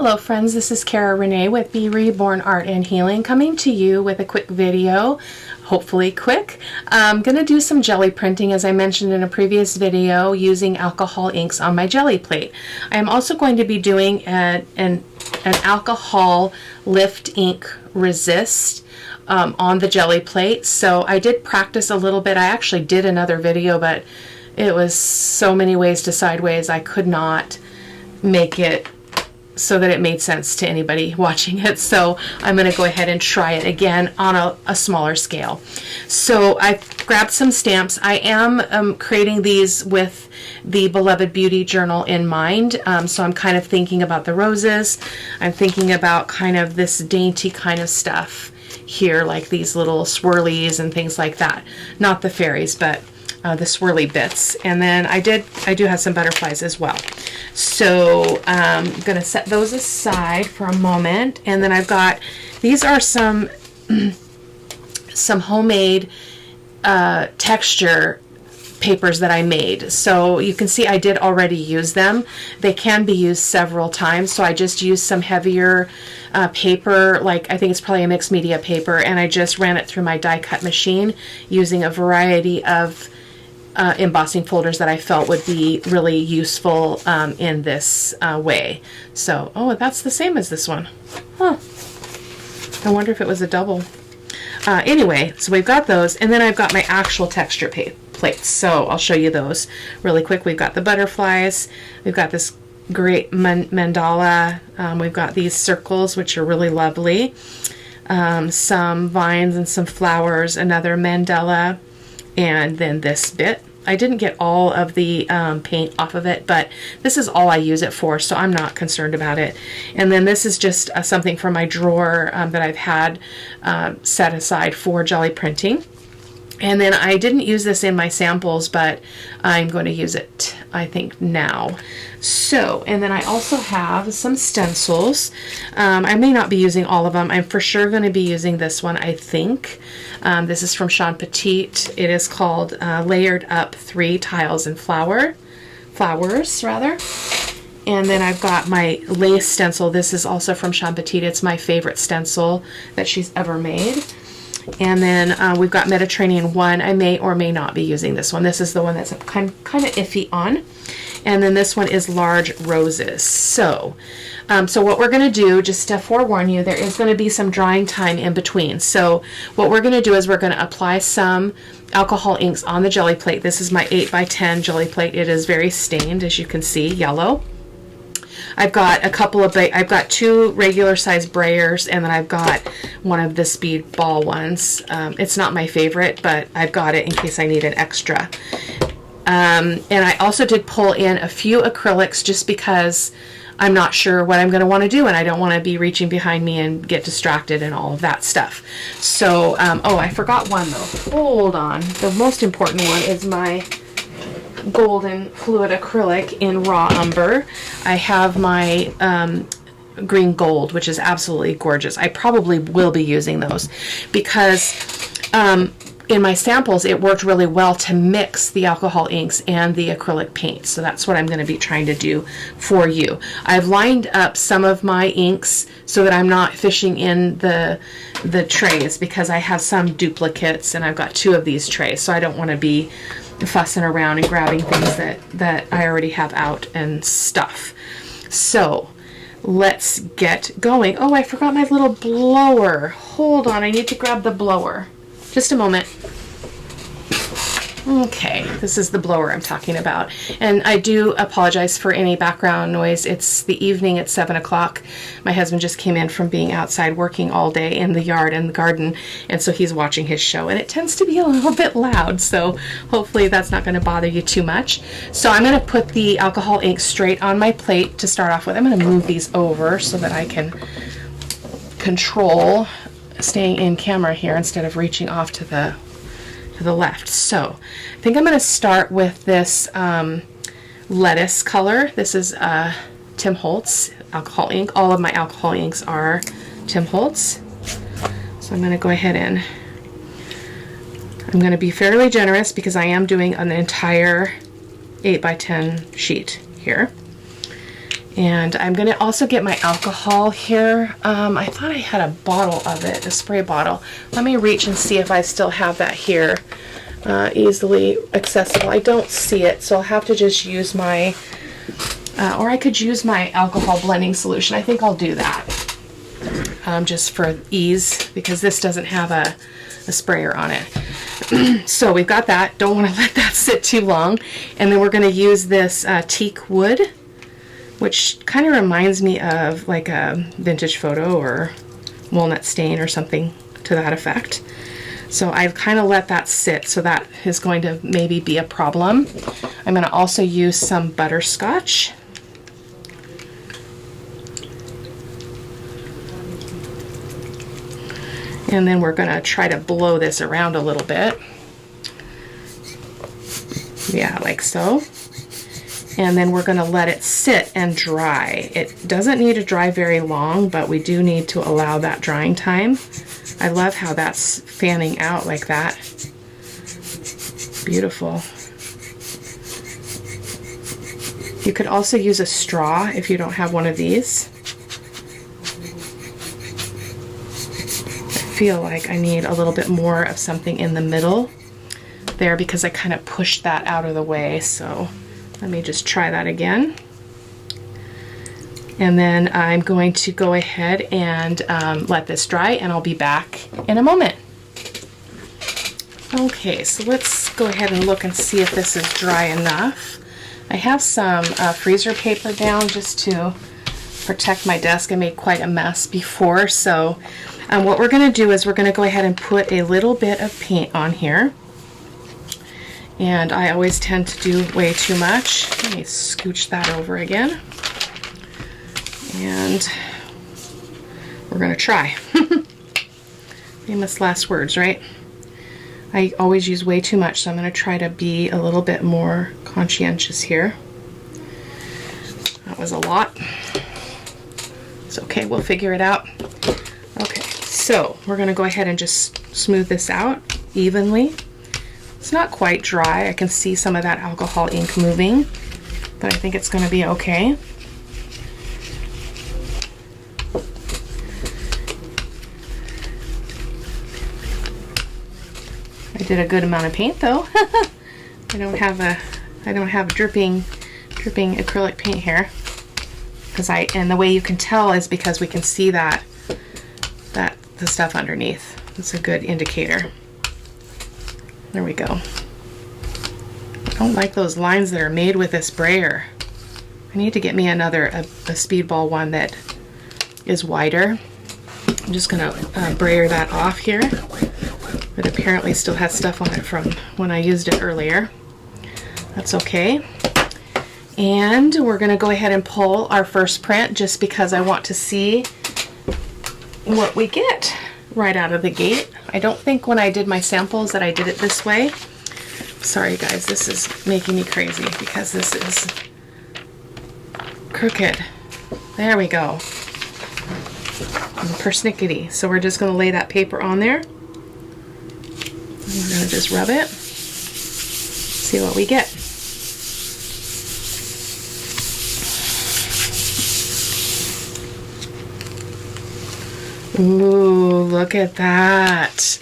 Hello friends, this is Cara-Renee with B.Reborn Art and Healing, coming to you with a quick video, hopefully quick. I'm going to do some jelly printing, as I mentioned in a previous video, using alcohol inks on my jelly plate. I am also going to be doing an alcohol lift ink resist on the jelly plate. So I did practice a little bit. I actually did another video, but it was so many ways to sideways I could not make it so that it made sense to anybody watching it. So I'm going to go ahead and try it again on a smaller scale. So I grabbed some stamps. I am creating these with the Beloved Beauty Journal in mind. So I'm kind of thinking about the roses. I'm thinking about kind of this dainty kind of stuff here, like these little swirlies and things like that. Not the fairies, but the swirly bits. And then I do have some butterflies as well. So I'm going to set those aside for a moment. And then I've got, these are some homemade texture papers that I made. So you can see I did already use them. They can be used several times. So I just used some heavier paper, like I think it's probably a mixed media paper, and I just ran it through my die cut machine using a variety of embossing folders that I felt would be really useful in this way. So, oh, that's the same as this one. Huh. I wonder if it was a double. Anyway, so we've got those, and then I've got my actual texture plates. So I'll show you those really quick. We've got the butterflies. We've got this great mandala. We've got these circles, which are really lovely. Some vines and some flowers, another mandala, and then this bit. I didn't get all of the paint off of it, but this is all I use it for, so I'm not concerned about it. And then this is just something from my drawer that I've had set aside for jelly printing. And then I didn't use this in my samples, but I'm going to use it, I think, now. So, and then I also have some stencils. I may not be using all of them. I'm for sure going to be using this one, I think. This is from Sean Petite. It is called Layered Up 3 Tiles and Flowers. And then I've got my lace stencil. This is also from Sean Petite. It's my favorite stencil that she's ever made. And then we've got Mediterranean 1. I may or may not be using this one. This is the one that's kind of iffy on. And then this one is Large Roses. So what we're going to do, just to forewarn you, there is going to be some drying time in between. So what we're going to do is we're going to apply some alcohol inks on the jelly plate. This is my 8x10 jelly plate. It is very stained, as you can see, yellow. I've got a couple of, I've got 2 regular size brayers, and then I've got one of the speed ball ones. It's not my favorite, but I've got it in case I need an extra. And I also did pull in a few acrylics just because I'm not sure what I'm going to want to do, and I don't want to be reaching behind me and get distracted and all of that stuff. So, oh, I forgot one though. Hold on. The most important one is my golden fluid acrylic in raw umber. I have my green gold, which is absolutely gorgeous. I probably will be using those because in my samples it worked really well to mix the alcohol inks and the acrylic paint. So that's what I'm going to be trying to do for you. I've lined up some of my inks so that I'm not fishing in the trays, because I have some duplicates and I've got 2 of these trays, so I don't want to be fussing around and grabbing things that I already have out and stuff. So let's get going. Oh, I forgot my little blower. Hold on, I need to grab the blower. Just a moment. Okay, this is the blower I'm talking about. And I do apologize for any background noise. It's the evening at 7 o'clock. My husband just came in from being outside working all day in the yard and the garden, and so he's watching his show, and it tends to be a little bit loud, so hopefully that's not going to bother you too much. So I'm going to put the alcohol ink straight on my plate to start off with. I'm going to move these over so that I can control staying in camera here instead of reaching off to the left. So I think I'm going to start with this lettuce color. This is Tim Holtz alcohol ink. All of my alcohol inks are Tim Holtz. So I'm going to go ahead and I'm going to be fairly generous because I am doing an entire 8x10 sheet here. And I'm going to also get my alcohol here. I thought I had a bottle of it, a spray bottle. Let me reach and see if I still have that here, easily accessible. I don't see it, so I'll have to just use my, or I could use my alcohol blending solution. I think I'll do that, just for ease, because this doesn't have a sprayer on it. So we've got that. Don't want to let that sit too long. And then we're going to use this teak wood, which kind of reminds me of like a vintage photo or walnut stain or something to that effect. So I've kind of let that sit, so that is going to maybe be a problem. I'm going to also use some butterscotch. And then we're going to try to blow this around a little bit. Yeah, like so. And then we're going to let it sit and dry. It doesn't need to dry very long, but we do need to allow that drying time. I love how that's fanning out like that. Beautiful. You could also use a straw if you don't have one of these. I feel like I need a little bit more of something in the middle there because I kind of pushed that out of the way. So let me just try that again. And then I'm going to go ahead and let this dry, and I'll be back in a moment. Okay, so let's go ahead and look and see if this is dry enough. I have some freezer paper down just to protect my desk. I made quite a mess before, so what we're going to do is we're going to go ahead and put a little bit of paint on here. And I always tend to do way too much. Let me scooch that over again. And we're going to try. Famous last words, right? I always use way too much, so I'm going to try to be a little bit more conscientious here. That was a lot. It's okay, we'll figure it out. Okay, so we're going to go ahead and just smooth this out evenly. It's not quite dry. I can see some of that alcohol ink moving, but I think it's going to be okay. I did a good amount of paint though. I don't have dripping acrylic paint here, and the way you can tell is because we can see that the stuff underneath. It's a good indicator. There we go. I don't like those lines that are made with this sprayer. I need to get me a speedball one that is wider. I'm just gonna brayer that off here. It apparently still has stuff on it from when I used it earlier. That's okay. And we're gonna go ahead and pull our first print just because I want to see what we get right out of the gate. I don't think when I did my samples that I did it this way. Sorry guys, this is making me crazy because this is crooked. There we go. Persnickety. So we're just going to lay that paper on there. And we're going to just rub it. See what we get. Ooh, look at that.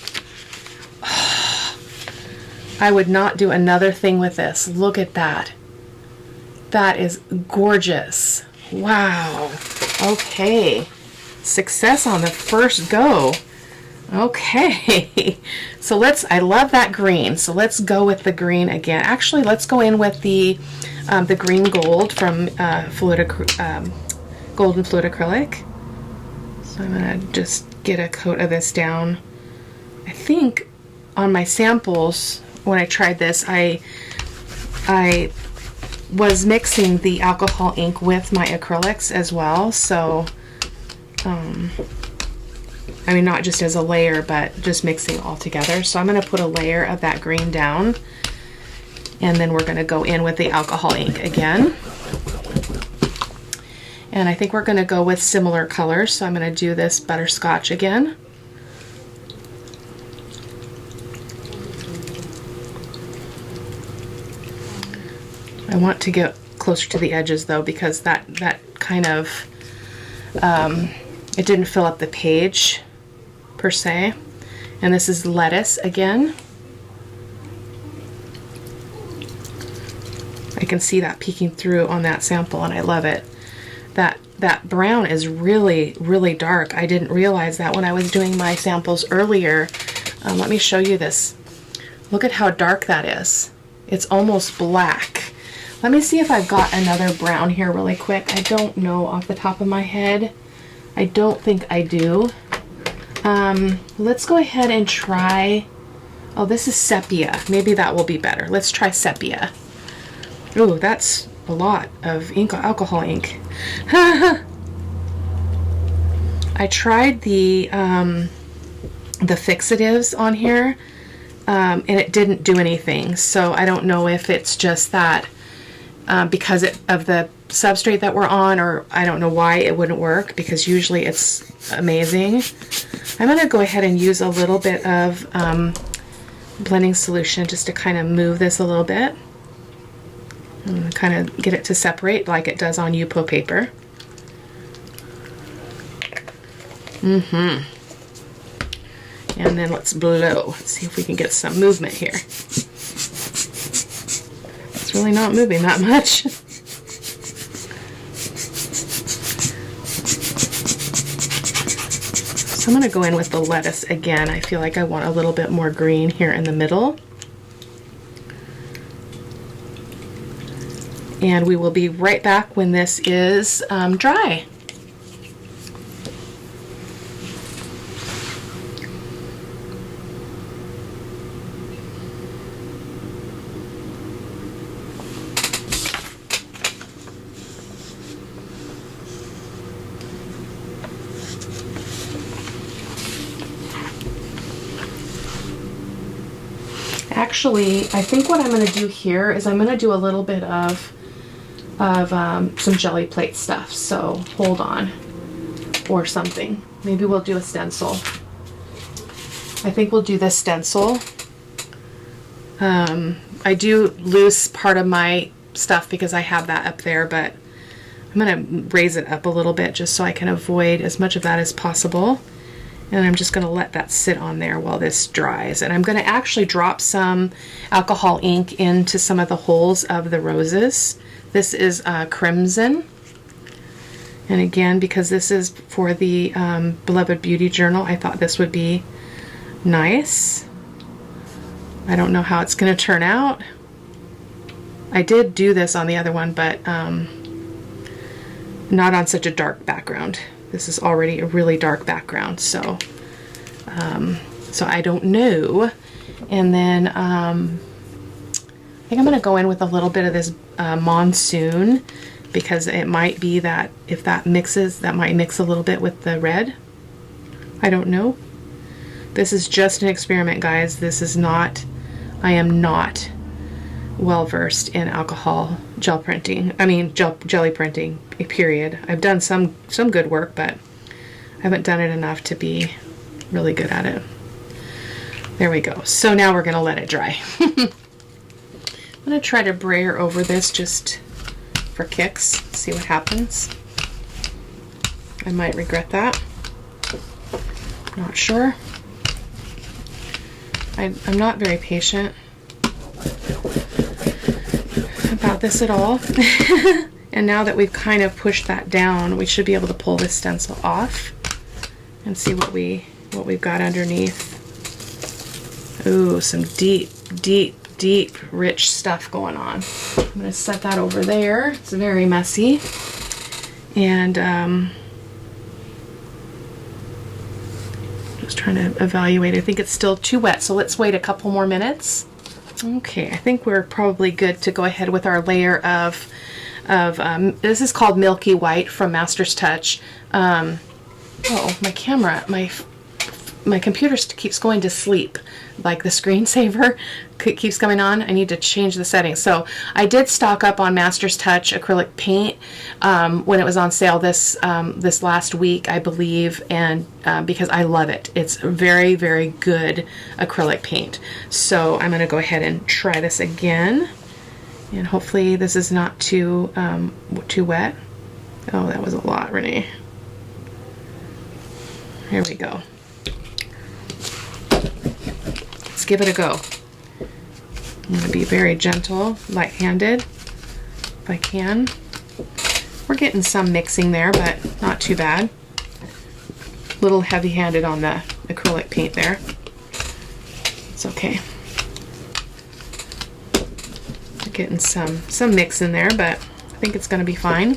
I would not do another thing with this. Look at that. That is gorgeous. Wow. Okay. Success on the first go. Okay. So I love that green. So let's go with the green again. Actually, let's go in with the green gold from Golden Fluid Acrylic. So I'm going to just get a coat of this down. I think on my samples, when I tried this, I was mixing the alcohol ink with my acrylics as well. So, I mean, not just as a layer, but just mixing all together. So I'm going to put a layer of that green down, and then we're going to go in with the alcohol ink again. And I think we're going to go with similar colors, so I'm going to do this butterscotch again. I want to get closer to the edges though, because that kind of, it didn't fill up the page per se. And this is lettuce again. I can see that peeking through on that sample, and I love it. That brown is really, really dark. I didn't realize that when I was doing my samples earlier. Let me show you this. Look at how dark that is. It's almost black. Let me see if I've got another brown here really quick. I don't know off the top of my head. I don't think I do. Let's go ahead and try, oh, this is sepia. Maybe that will be better. Let's try sepia. Ooh, that's a lot of ink, alcohol ink. I tried the fixatives on here, and it didn't do anything. So I don't know if it's just that because of the substrate that we're on, or I don't know why it wouldn't work, because usually it's amazing. I'm going to go ahead and use a little bit of blending solution just to kind of move this a little bit. And kind of get it to separate like it does on Yupo paper. And then let's blow. Let's see if we can get some movement here. It's really not moving that much. So I'm going to go in with the lettuce again. I feel like I want a little bit more green here in the middle. And we will be right back when this is dry. Actually, I think what I'm going to do here is I'm going to do a little bit of some jelly plate stuff, so hold on, or something. Maybe we'll do a stencil. I think we'll do this stencil. I do lose part of my stuff because I have that up there, but I'm going to raise it up a little bit just so I can avoid as much of that as possible. And I'm just going to let that sit on there while this dries. And I'm going to actually drop some alcohol ink into some of the holes of the roses. This is Crimson. And again, because this is for the Beloved Beauty Journal, I thought this would be nice. I don't know how it's going to turn out. I did do this on the other one, but not on such a dark background. This is already a really dark background, so so I don't know. And then I think I'm going to go in with a little bit of this Monsoon, because it might be that if that mixes, that might mix a little bit with the red. I don't know. This is just an experiment, guys. This is not, I am not well versed in alcohol gel printing. I mean jelly printing, period. I've done some good work, but I haven't done it enough to be really good at it. There we go. So now we're going to let it dry. I'm going to try to brayer over this just for kicks, see what happens. I might regret that. Not sure. I'm not very patient about this at all. And now that we've kind of pushed that down, we should be able to pull this stencil off and see what we've got underneath. Ooh, some deep, rich stuff going on. I'm going to set that over there. It's very messy. And just trying to evaluate. I think it's still too wet, so let's wait a couple more minutes. Okay, I think we're probably good to go ahead with our layer of this is called Milky White from Master's Touch. Oh, my camera, my computer keeps going to sleep. Like the screensaver keeps coming on. I need to change the settings. So I did stock up on Master's Touch acrylic paint when it was on sale this last week, I believe, and because I love it. It's very, very good acrylic paint. So I'm going to go ahead and try this again, and hopefully this is not too wet. Oh, that was a lot, Renee. Here we go. Let's give it a go. I'm going to be very gentle, light-handed, if I can. We're getting some mixing there, but not too bad. A little heavy-handed on the acrylic paint there. It's okay. We're getting some mix in there, but I think it's going to be fine.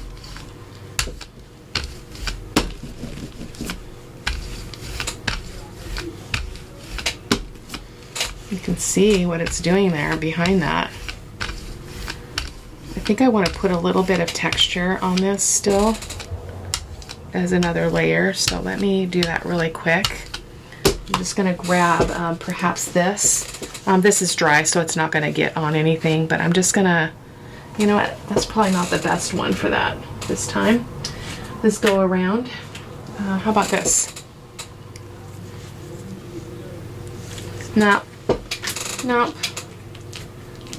You can see what it's doing there behind that. I think I want to put a little bit of texture on this still as another layer, so let me do that really quick. I'm just going to grab perhaps this. This is dry, so it's not going to get on anything, but I'm just going to, you know what, that's probably not the best one for that this time. Let's go around. How about this? No. Nope.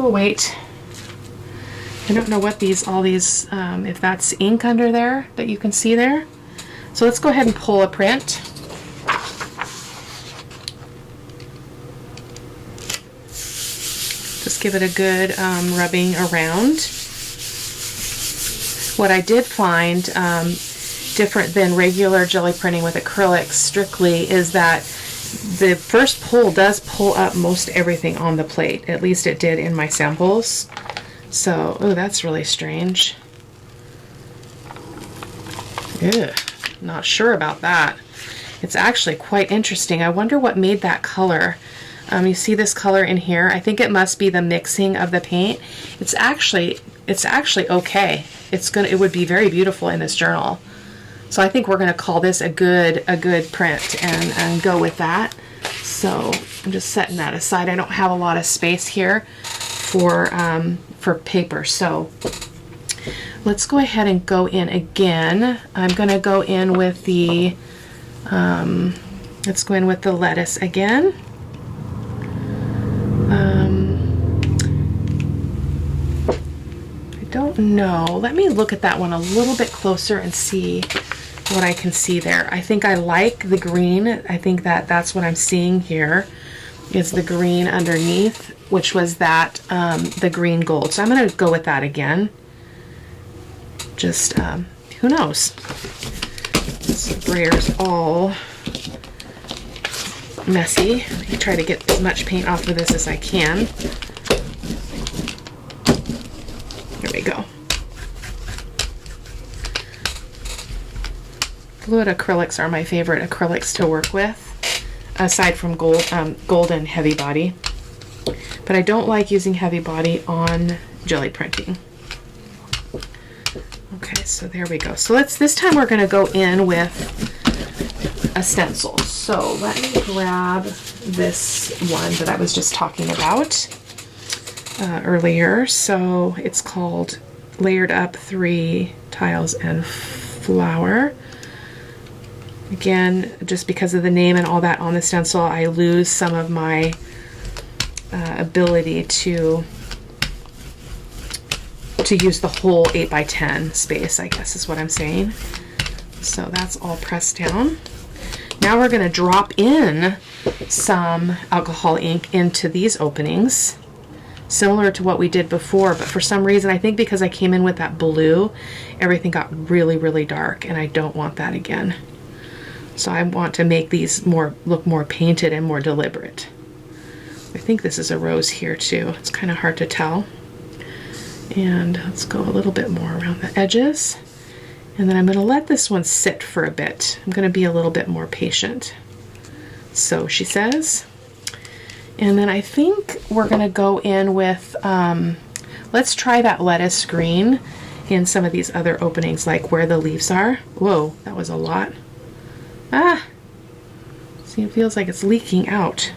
We'll wait. I don't know what all these, if that's ink under there that you can see there. So let's go ahead and pull a print. Just give it a good rubbing around. What I did find different than regular jelly printing with acrylics strictly is that the first pull does pull up most everything on the plate. At least it did in my samples. So, oh, that's really strange. Ugh, not sure about that. It's actually quite interesting. I wonder what made that color. You see this color in here? I think it must be the mixing of the paint. It's actually okay. It would be very beautiful in this journal. So I think we're going to call this a good print and go with that. So I'm just setting that aside. I don't have a lot of space here for paper. So let's go ahead and go in again. I'm going to go in with the let's go in with the lettuce again. I don't know. Let me look at that one a little bit closer and see what I can see there. I think I like the green. I think that's what I'm seeing here is the green underneath, which was that the green gold. So I'm going to go with that again. Just who knows? This sprayer's all messy. I try to get as much paint off of this as I can. There we go. Fluid acrylics are my favorite acrylics to work with, aside from gold and heavy body. But I don't like using heavy body on jelly printing. Okay, so there we go. So this time we're going to go in with a stencil. So let me grab this one that I was just talking about earlier. So it's called Layered Up 3 Tiles and Flower. Again, just because of the name and all that on the stencil, I lose some of my ability to use the whole 8x10 space, I guess is what I'm saying. So that's all pressed down. Now we're going to drop in some alcohol ink into these openings, similar to what we did before, but for some reason, I think because I came in with that blue, everything got really, really dark, and I don't want that again. So I want to make these look more painted and more deliberate. I think this is a rose here too. It's kind of hard to tell. And let's go a little bit more around the edges. And then I'm going to let this one sit for a bit. I'm going to be a little bit more patient. So she says. And then I think we're going to go in with, let's try that lettuce green in some of these other openings, like where the leaves are. Whoa, that was a lot. Ah! See, it feels like it's leaking out.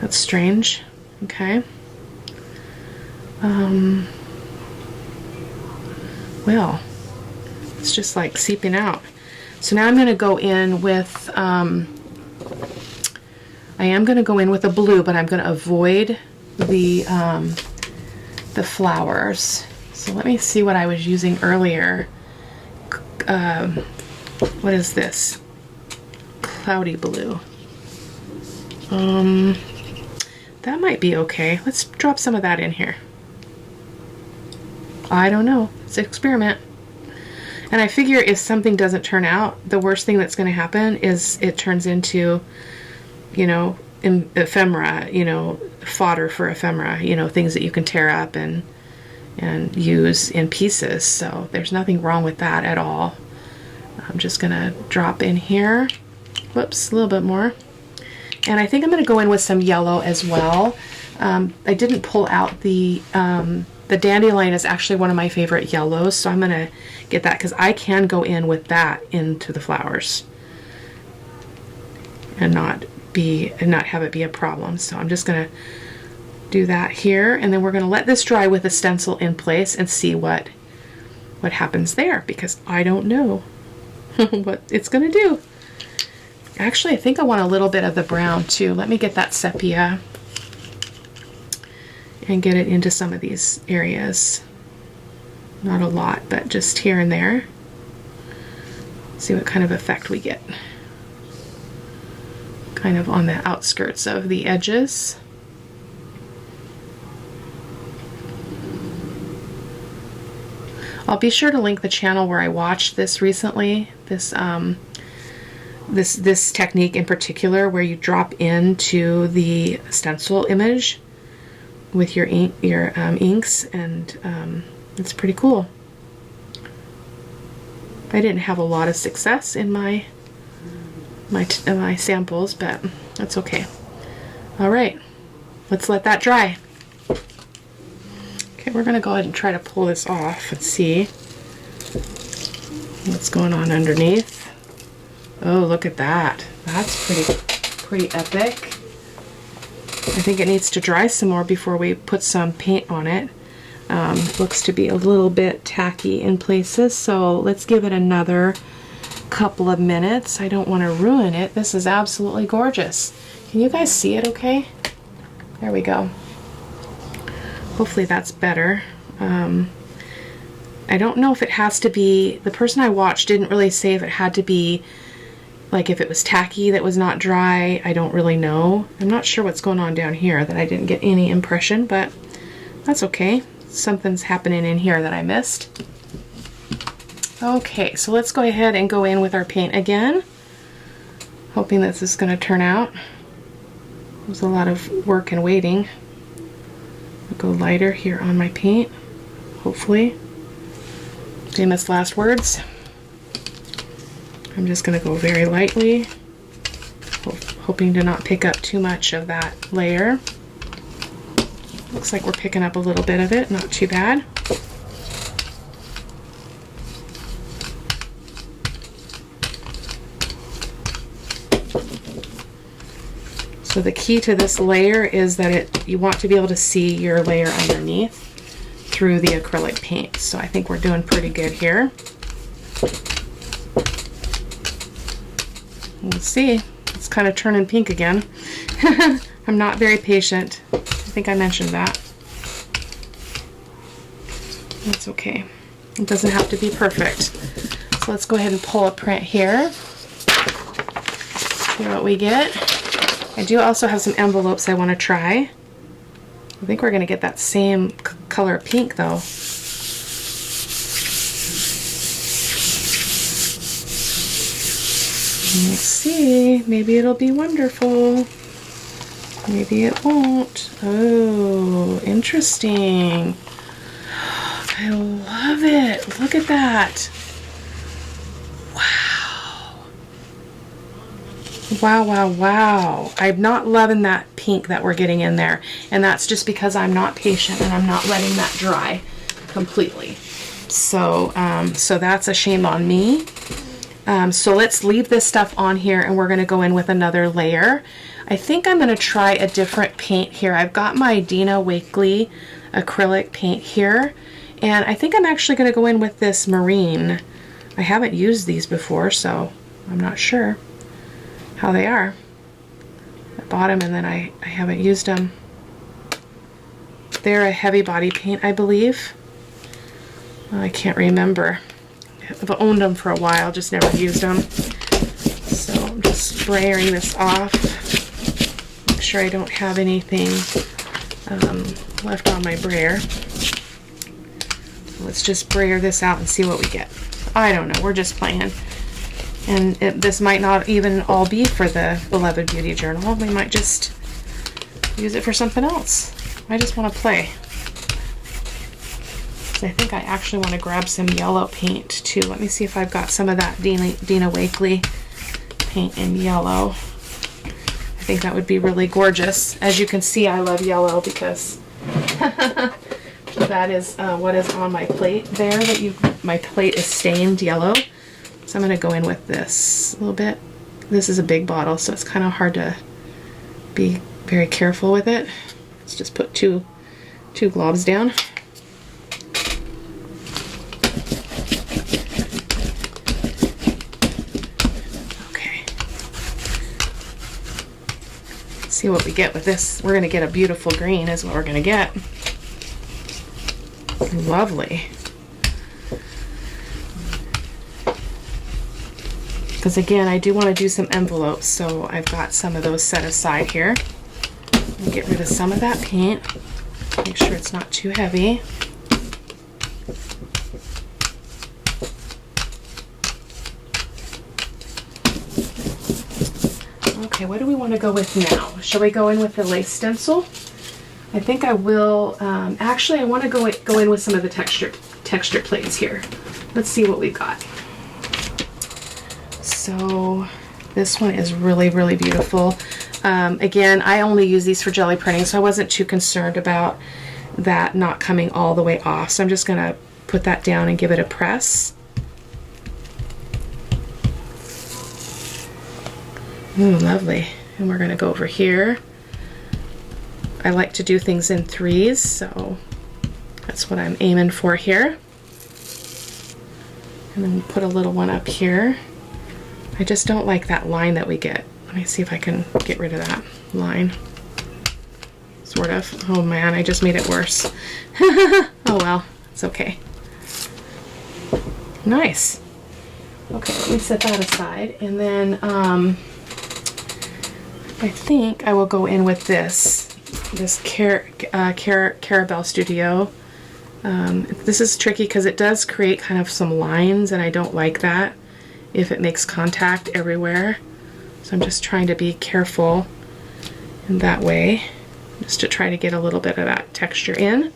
That's strange. Okay. Well, it's just like seeping out. So now I'm going to go in with, I am going to go in with a blue, but I'm going to avoid the flowers. So let me see what I was using earlier. What is this? Cloudy blue. That might be okay. Let's drop some of that in here. I don't know. It's an experiment. And I figure if something doesn't turn out, the worst thing that's going to happen is it turns into, you know, ephemera, you know, fodder for ephemera, you know, things that you can tear up and use in pieces. So there's nothing wrong with that at all. I'm just going to drop in here. Whoops, a little bit more. And I think I'm going to go in with some yellow as well. I didn't pull out the dandelion is actually one of my favorite yellows, so I'm going to get that because I can go in with that into the flowers and not have it be a problem. So I'm just going to do that here, and then we're going to let this dry with the stencil in place and see what happens there, because I don't know what it's going to do. Actually, I think I want a little bit of the brown too. Let me get that sepia and get it into some of these areas. Not a lot, but just here and there. See what kind of effect we get. Kind of on the outskirts of the edges. I'll be sure to link the channel where I watched this recently. This technique in particular, where you drop into the stencil image with your inks, and it's pretty cool. I didn't have a lot of success in my samples, but that's okay. All right, let's let that dry. Okay, we're gonna go ahead and try to pull this off and see what's going on underneath. Oh, look at that. That's pretty epic. I think it needs to dry some more before we put some paint on it. Looks to be a little bit tacky in places, so let's give it another couple of minutes. I don't want to ruin it. This is absolutely gorgeous. Can you guys see it okay? There we go. Hopefully that's better. I don't know if it has to be, the person I watched didn't really say if it had to be, like if it was tacky that was not dry. I don't really know. I'm not sure what's going on down here that I didn't get any impression, but that's okay. Something's happening in here that I missed. Okay, so let's go ahead and go in with our paint again. Hoping that this is going to turn out. It was a lot of work and waiting. I'll go lighter here on my paint, hopefully. Famous last words. I'm just going to go very lightly, hoping to not pick up too much of that layer. Looks like we're picking up a little bit of it, not too bad. So the key to this layer is that you want to be able to see your layer underneath through the acrylic paint. So I think we're doing pretty good here. We'll see. It's kind of turning pink again. I'm not very patient. I think I mentioned that. That's okay. It doesn't have to be perfect. So let's go ahead and pull a print here. See what we get. I do also have some envelopes I want to try. I think we're going to get that same color pink though. Let's see, maybe it'll be wonderful. Maybe it won't. Oh, interesting. I love it. Look at that. Wow. Wow, wow, wow. I'm not loving that pink that we're getting in there. And that's just because I'm not patient and I'm not letting that dry completely. So, so that's a shame on me. So let's leave this stuff on here and we're going to go in with another layer. I think I'm going to try a different paint here. I've got my Dina Wakley acrylic paint here, and I think I'm actually going to go in with this marine. I haven't used these before, so I'm not sure how they are. I bought them and then I haven't used them. They're a heavy body paint, I believe. I can't remember. I've owned them for a while, just never used them. So I'm just spraying this off. Make sure I don't have anything left on my brayer. Let's just brayer this out and see what we get. I don't know, we're just playing. And this might not even all be for the Beloved Beauty Journal. We might just use it for something else. I just want to play. So I think I actually want to grab some yellow paint too. Let me see if I've got some of that Dina Wakley paint in yellow. I think that would be really gorgeous. As you can see, I love yellow because that is what is on my plate there. My plate is stained yellow. So I'm going to go in with this a little bit. This is a big bottle, so it's kind of hard to be very careful with it. Let's just put two globs down. Okay. Let's see what we get with this. We're going to get a beautiful green is what we're going to get. Lovely. Because again, I do want to do some envelopes, so I've got some of those set aside here. I'll get rid of some of that paint. Make sure it's not too heavy. Okay, what do we want to go with now? Shall we go in with the lace stencil? I think I will. Actually, I want to go in with some of the texture plates here. Let's see what we've got. So this one is really, really beautiful. Again, I only use these for jelly printing, so I wasn't too concerned about that not coming all the way off. So I'm just going to put that down and give it a press. Ooh, lovely. And we're going to go over here. I like to do things in threes, so that's what I'm aiming for here. And then we'll put a little one up here. I just don't like that line that we get. Let me see if I can get rid of that line. Sort of. Oh man, I just made it worse. Oh well, it's okay. Nice. Okay, let me set that aside. And then I think I will go in with this Carabelle Studio. This is tricky because it does create kind of some lines, and I don't like that if it makes contact everywhere. So I'm just trying to be careful in that way, just to try to get a little bit of that texture in.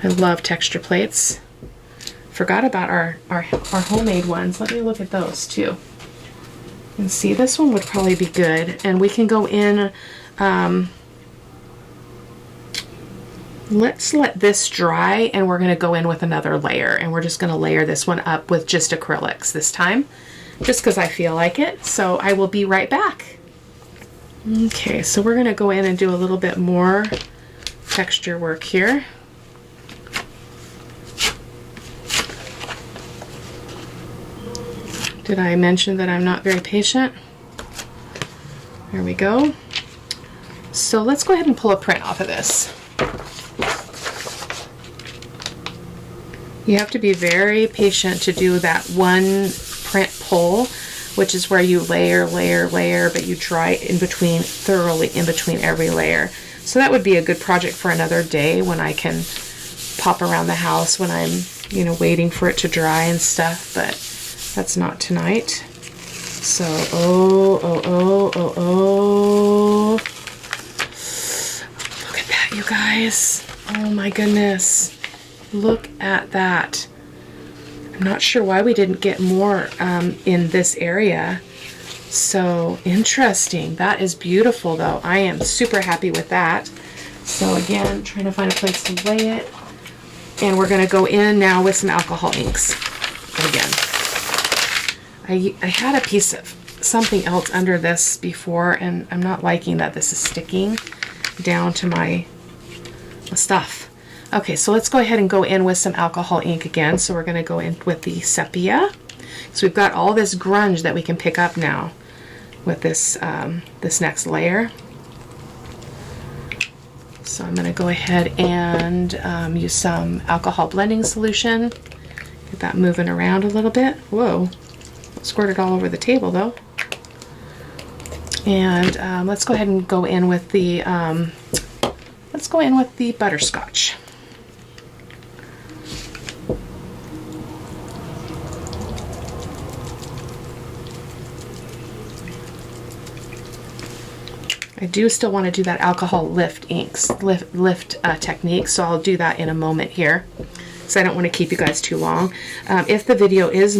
I love texture plates. Forgot about our homemade ones. Let me look at those too. And see, this one would probably be good. And we can go in, let's let this dry, and we're going to go in with another layer, and we're just going to layer this one up with just acrylics this time, just because I feel like it. So I will be right back. Okay, so we're going to go in and do a little bit more texture work here. Did I mention that I'm not very patient? There we go. So let's go ahead and pull a print off of this. You have to be very patient to do that one print pull, which is where you layer, but you dry in between, thoroughly in between every layer. So that would be a good project for another day when I can pop around the house when I'm, you know, waiting for it to dry and stuff, but that's not tonight. So, oh. Look at that, you guys. Oh my goodness. Look at that. I'm not sure why we didn't get more in this area. So interesting. That is beautiful though. I am super happy with that. So again, trying to find a place to lay it. And we're going to go in now with some alcohol inks again. I had a piece of something else under this before, and I'm not liking that this is sticking down to my stuff. Okay, so let's go ahead and go in with some alcohol ink again. So we're going to go in with the sepia. So we've got all this grunge that we can pick up now with this this next layer. So So I'm going to go ahead and use some alcohol blending solution. Get that moving around a little bit. Whoa, squirt it all over the table though. And let's go ahead and go in with the butterscotch. I do still want to do that alcohol lift technique, so I'll do that in a moment here. So I don't want to keep you guys too long. If the video is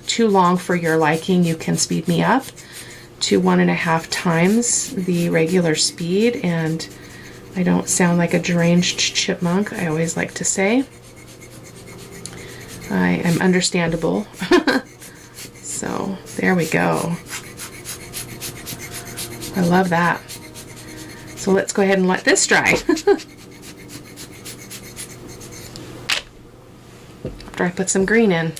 too long for your liking, you can speed me up to 1.5 times the regular speed, and I don't sound like a deranged chipmunk, I always like to say. I am understandable. So there we go. I love that. So let's go ahead and let this dry. After I put some green in.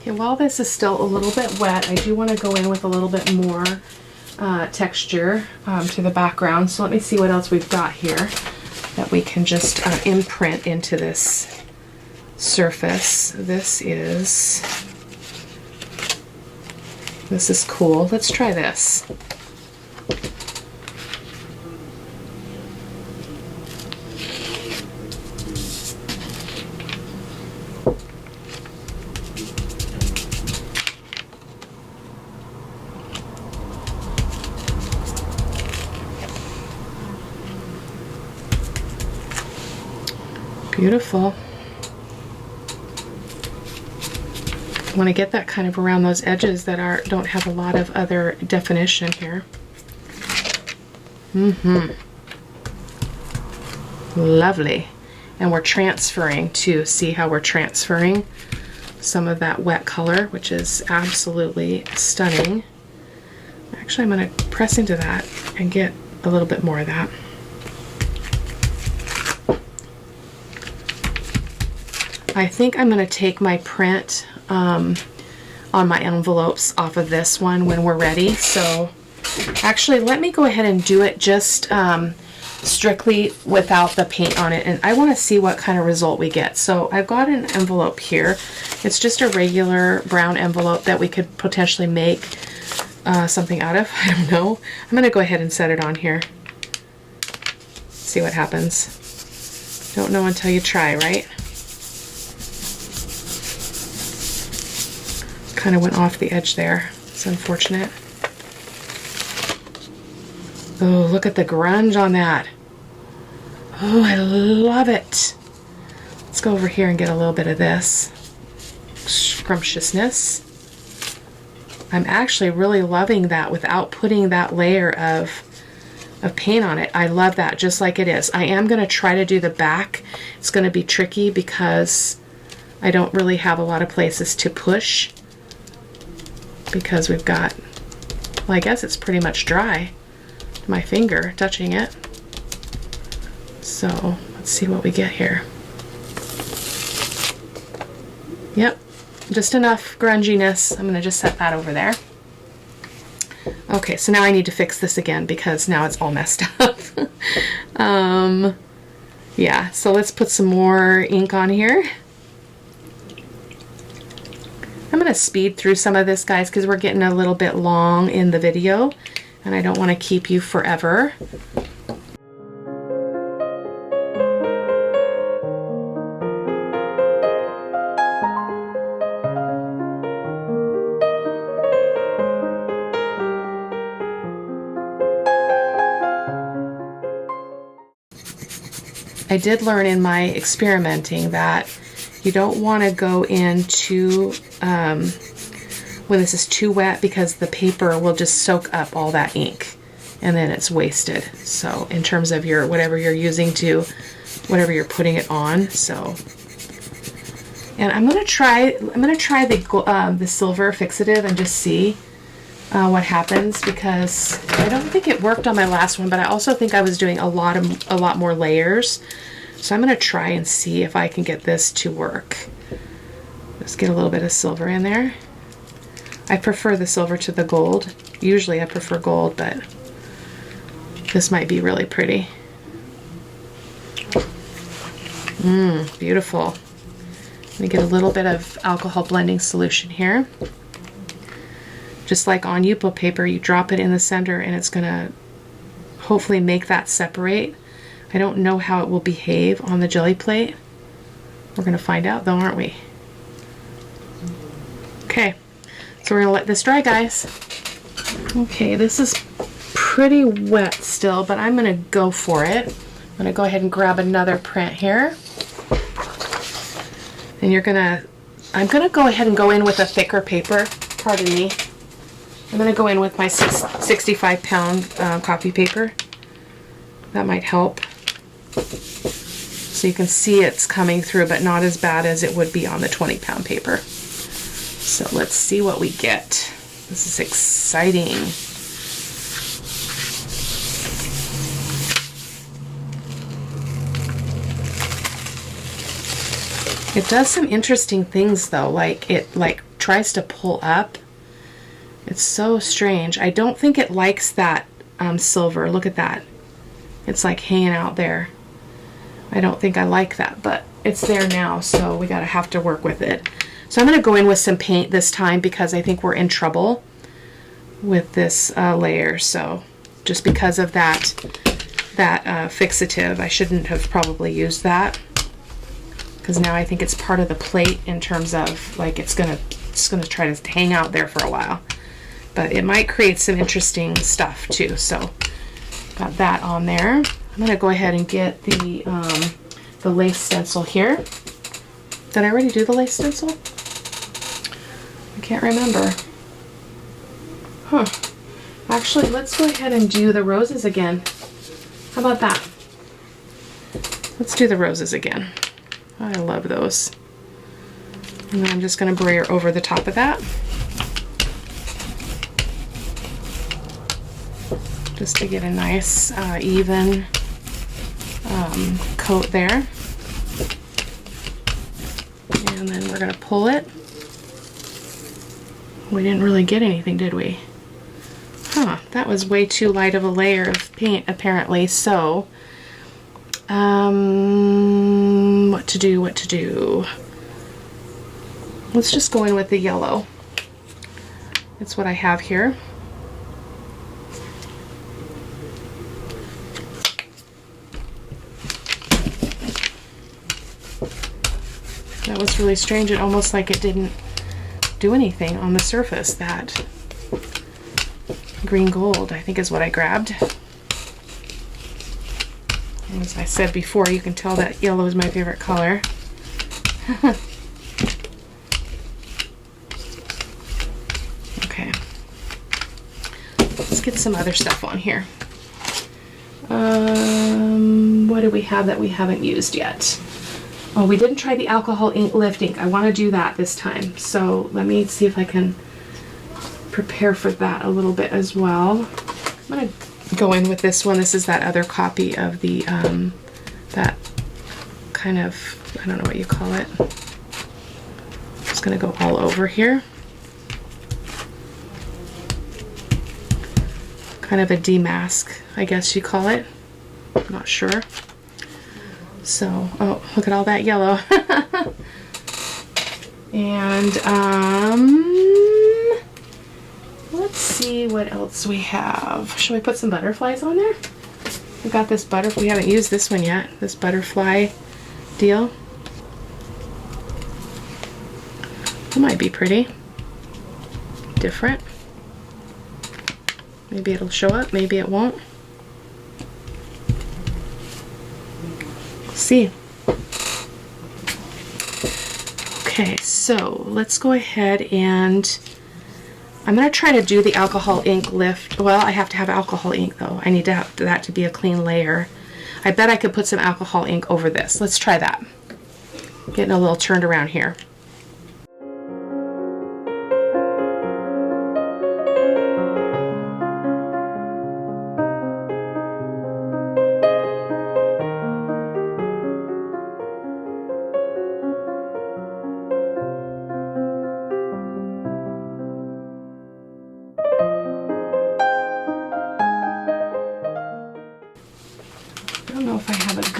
Okay, while this is still a little bit wet, I do want to go in with a little bit more texture to the background. So let me see what else we've got here that we can just imprint into this surface. This is cool. Let's try this. Beautiful. I want to get that kind of around those edges that don't have a lot of other definition here. Lovely. And we're transferring too. See how we're transferring some of that wet color, which is absolutely stunning. Actually, I'm going to press into that and get a little bit more of that. I think I'm going to take my print on my envelopes off of this one when we're ready. So actually, let me go ahead and do it just strictly without the paint on it, and I want to see what kind of result we get. So I've got an envelope here. It's just a regular brown envelope that we could potentially make something out of. I don't know. I'm going to go ahead and set it on here. See what happens. Don't know until you try, right? Kind of went off the edge there. It's unfortunate. Oh, look at the grunge on that. Oh, I love it. Let's go over here and get a little bit of this scrumptiousness. I'm actually really loving that without putting that layer of paint on it. I love that just like it is. I am going to try to do the back. It's going to be tricky because I don't really have a lot of places to push, because we've got, well, I guess it's pretty much dry. My finger touching it. So let's see what we get here. Yep, just enough grunginess. I'm going to just set that over there. Okay, so now I need to fix this again because now it's all messed up. Yeah, so let's put some more ink on here. I'm going to speed through some of this, guys, because we're getting a little bit long in the video, and I don't want to keep you forever. I did learn in my experimenting that you don't want to go in too, when this is too wet, because the paper will just soak up all that ink and then it's wasted. So in terms of your, whatever you're using to, whatever you're putting it on. So, and I'm going to try the silver fixative and just see what happens, because I don't think it worked on my last one, but I also think I was doing a lot more layers. So I'm going to try and see if I can get this to work. Just get a little bit of silver in there. I prefer the silver to the gold. Usually I prefer gold, but this might be really pretty. Beautiful. Let me get a little bit of alcohol blending solution here. Just like on Yupo paper, you drop it in the center and it's gonna hopefully make that separate. I don't know how it will behave on the jelly plate. We're gonna find out though, aren't we? Okay, so we're gonna let this dry, guys. Okay, this is pretty wet still, but I'm gonna go for it. I'm gonna go ahead and grab another print here. And I'm gonna go ahead and go in with a thicker paper, pardon me. I'm gonna go in with my 65-pound copy paper. That might help. So you can see it's coming through, but not as bad as it would be on the 20-pound paper. So let's see what we get. This is exciting. It does some interesting things though, like it tries to pull up. It's so strange. I don't think it likes that silver. Look at that. It's like hanging out there. I don't think I like that, but it's there now, so we gotta have to work with it. So I'm gonna go in with some paint this time because I think we're in trouble with this layer. So just because of that fixative, I shouldn't have probably used that, because now I think it's part of the plate in terms of like it's gonna try to hang out there for a while, but it might create some interesting stuff too. So got that on there. I'm gonna go ahead and get the lace stencil here. Did I already do the lace stencil? I can't remember. Huh. Actually, let's go ahead and do the roses again. How about that? Let's do the roses again. I love those. And then I'm just going to brayer over the top of that. Just to get a nice even coat there. And then we're going to pull it. We didn't really get anything, did we? Huh, that was way too light of a layer of paint apparently. So what to do? Let's just go in with the yellow. It's what I have here. That was really strange. It almost like it didn't do anything on the surface. That green gold, I think, is what I grabbed. As I said before, you can tell that yellow is my favorite color. Okay. Let's get some other stuff on here. What do we have that we haven't used yet? Oh, we didn't try the alcohol ink lift ink. I want to do that this time. So let me see if I can prepare for that a little bit as well. I'm going to go in with this one. This is that other copy of the, that kind of, I don't know what you call it. Just going to go all over here. Kind of a demask, I guess you call it. I'm not sure. So, oh, look at all that yellow. And, let's see what else we have. Should we put some butterflies on there? We got this we haven't used this one yet, this butterfly deal. It might be pretty different. Maybe it'll show up, maybe it won't. We'll see. Okay, so let's go ahead and I'm going to try to do the alcohol ink lift. Well, I have to have alcohol ink though. I need to have that to be a clean layer. I bet I could put some alcohol ink over this. Let's try that. Getting a little turned around here.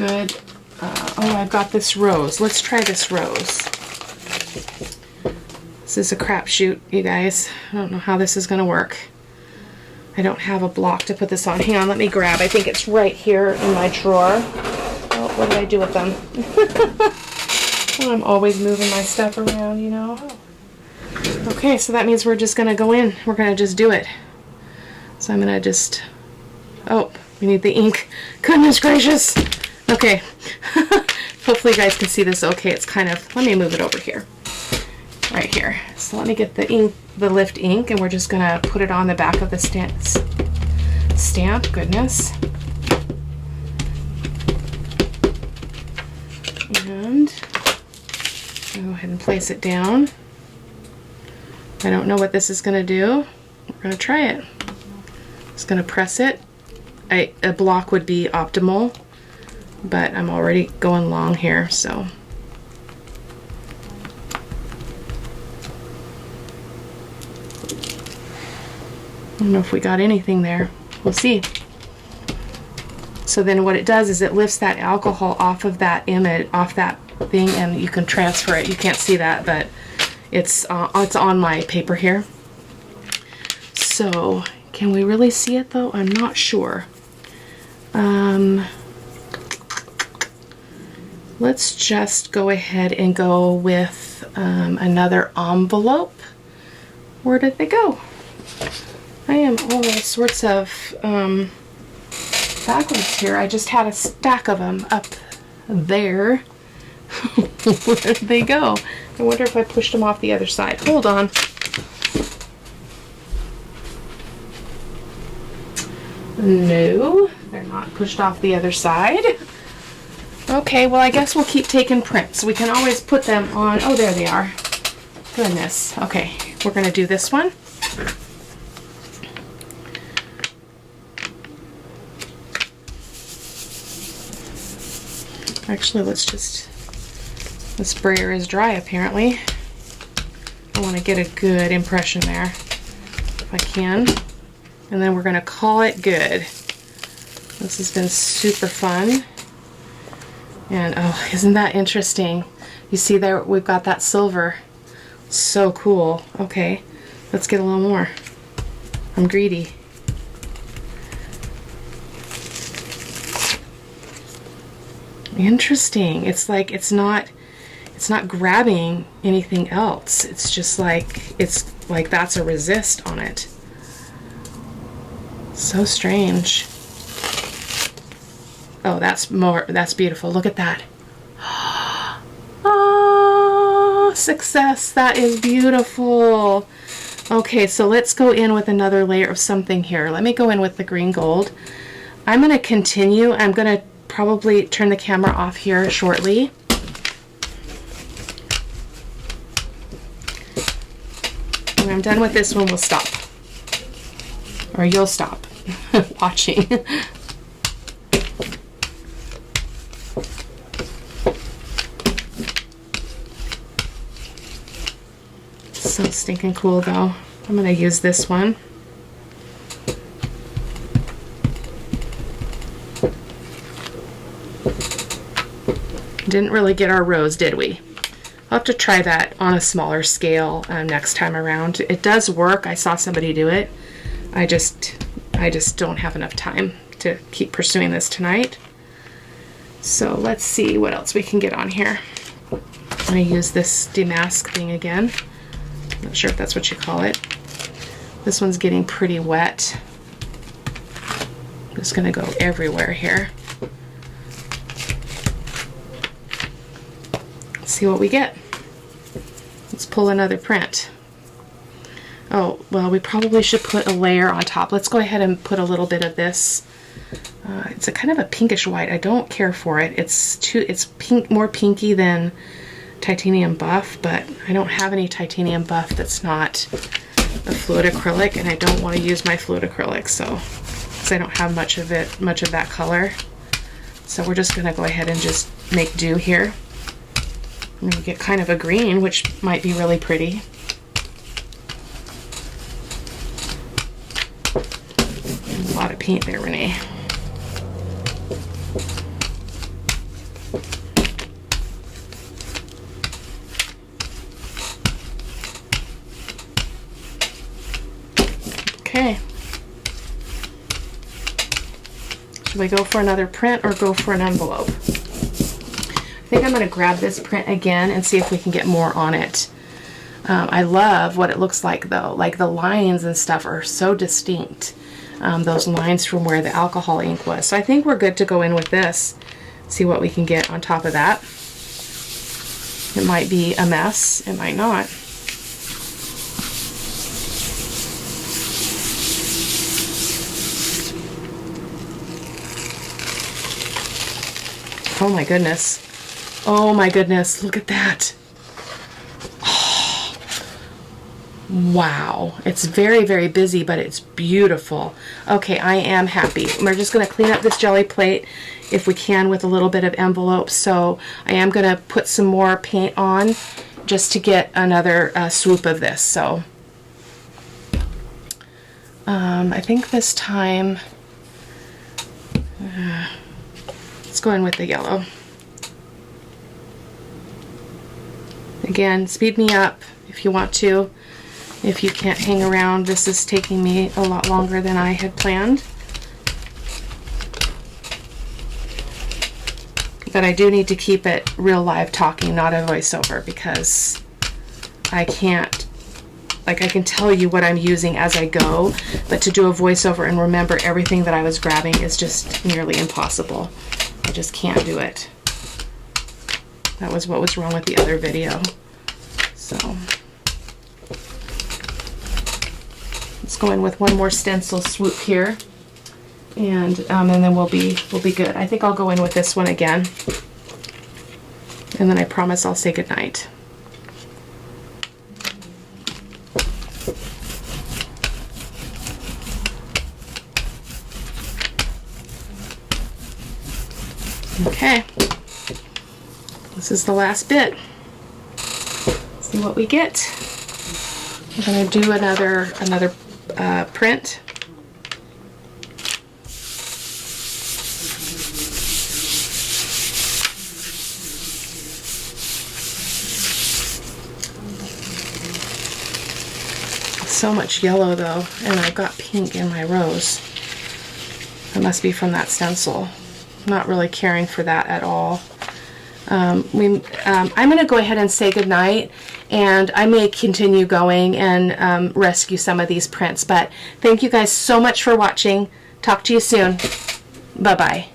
good, oh, I've got this rose. Let's try this rose. This is a crapshoot, you guys. I don't know how this is going to work. I don't have a block to put this on. Hang on, let me grab. I think it's right here in my drawer. Oh, what did I do with them? I'm always moving my stuff around, you know. Okay, so that means we're just going to go in. We're going to just do it. So I'm going to just... Oh, we need the ink. Goodness gracious. Okay. Hopefully you guys can see this okay. It's kind of... Let me move it over here. Right here. So let me get the ink, the lift ink, and we're just going to put it on the back of the stamp. Goodness. And go ahead and place it down. I don't know what this is going to do. We're going to try it. Just going to press it. A block would be optimal, but I'm already going long here, so. I don't know if we got anything there. We'll see. So then what it does is it lifts that alcohol off of that image, off that thing, and you can transfer it. You can't see that, but it's on my paper here. So can we really see it though? I'm not sure. Let's just go ahead and go with another envelope. Where did they go? I am all sorts of backwards here. I just had a stack of them up there. Where did they go? I wonder if I pushed them off the other side. Hold on. No, they're not pushed off the other side. Okay, well I guess we'll keep taking prints. We can always put them on. Oh, there they are. Goodness. Okay, we're going to do this one. Actually, the sprayer is dry apparently. I want to get a good impression there if I can. And then we're going to call it good. This has been super fun. And oh, isn't that interesting? You see there, we've got that silver. So cool. Okay, let's get a little more. I'm greedy. Interesting. It's like it's not grabbing anything else. It's just like that's a resist on it. So strange. Oh, that's beautiful. Look at that. Oh, success. That is beautiful. Okay, so let's go in with another layer of something here. Let me go in with the green gold. I'm going to continue. I'm going to probably turn the camera off here shortly. When I'm done with this one, we'll stop. Or you'll stop watching. So stinking cool though. I'm going to use this one. Didn't really get our rose, did we? I'll have to try that on a smaller scale next time around. It does work. I saw somebody do it. I just don't have enough time to keep pursuing this tonight. So let's see what else we can get on here. I'm going to use this demask thing again. Not sure if that's what you call it. This one's getting pretty wet. I'm just going to go everywhere here. Let's see what we get. Let's pull another print. Oh, well, we probably should put a layer on top. Let's go ahead and put a little bit of this. It's a kind of a pinkish white. I don't care for it. It's pink, more pinky than titanium buff, but I don't have any titanium buff that's not a fluid acrylic, and I don't want to use my fluid acrylic, so because I don't have much of that color. So we're just going to go ahead and just make do here. I'm going to get kind of a green, which might be really pretty. A lot of paint there, Renee. Okay. Should we go for another print or go for an envelope? I think I'm going to grab this print again and see if we can get more on it. I love what it looks like though. Like the lines and stuff are so distinct. Those lines from where the alcohol ink was. So I think we're good to go in with this. See what we can get on top of that. It might be a mess. It might not. Oh my goodness. Oh my goodness. Look at that. Oh. Wow. It's very, very busy, but it's beautiful. Okay, I am happy. We're just going to clean up this jelly plate if we can with a little bit of envelope. So I am going to put some more paint on just to get another swoop of this. So I think this time let's go in with the yellow. Again, speed me up if you want to. If you can't hang around, this is taking me a lot longer than I had planned. But I do need to keep it real live talking, not a voiceover, because I can't, like, I can tell you what I'm using as I go, but to do a voiceover and remember everything that I was grabbing is just nearly impossible. I just can't do it. That was what was wrong with the other video. So let's go in with one more stencil swoop here, and then we'll be good. I think I'll go in with this one again, and then I promise I'll say goodnight. Okay, this is the last bit. Let's see what we get. I'm going to do another print. So much yellow though, and I've got pink in my rose. It must be from that stencil. Not really caring for that at all. I'm going to go ahead and say goodnight, and I may continue going and rescue some of these prints, but thank you guys so much for watching. Talk to you soon. Bye-bye.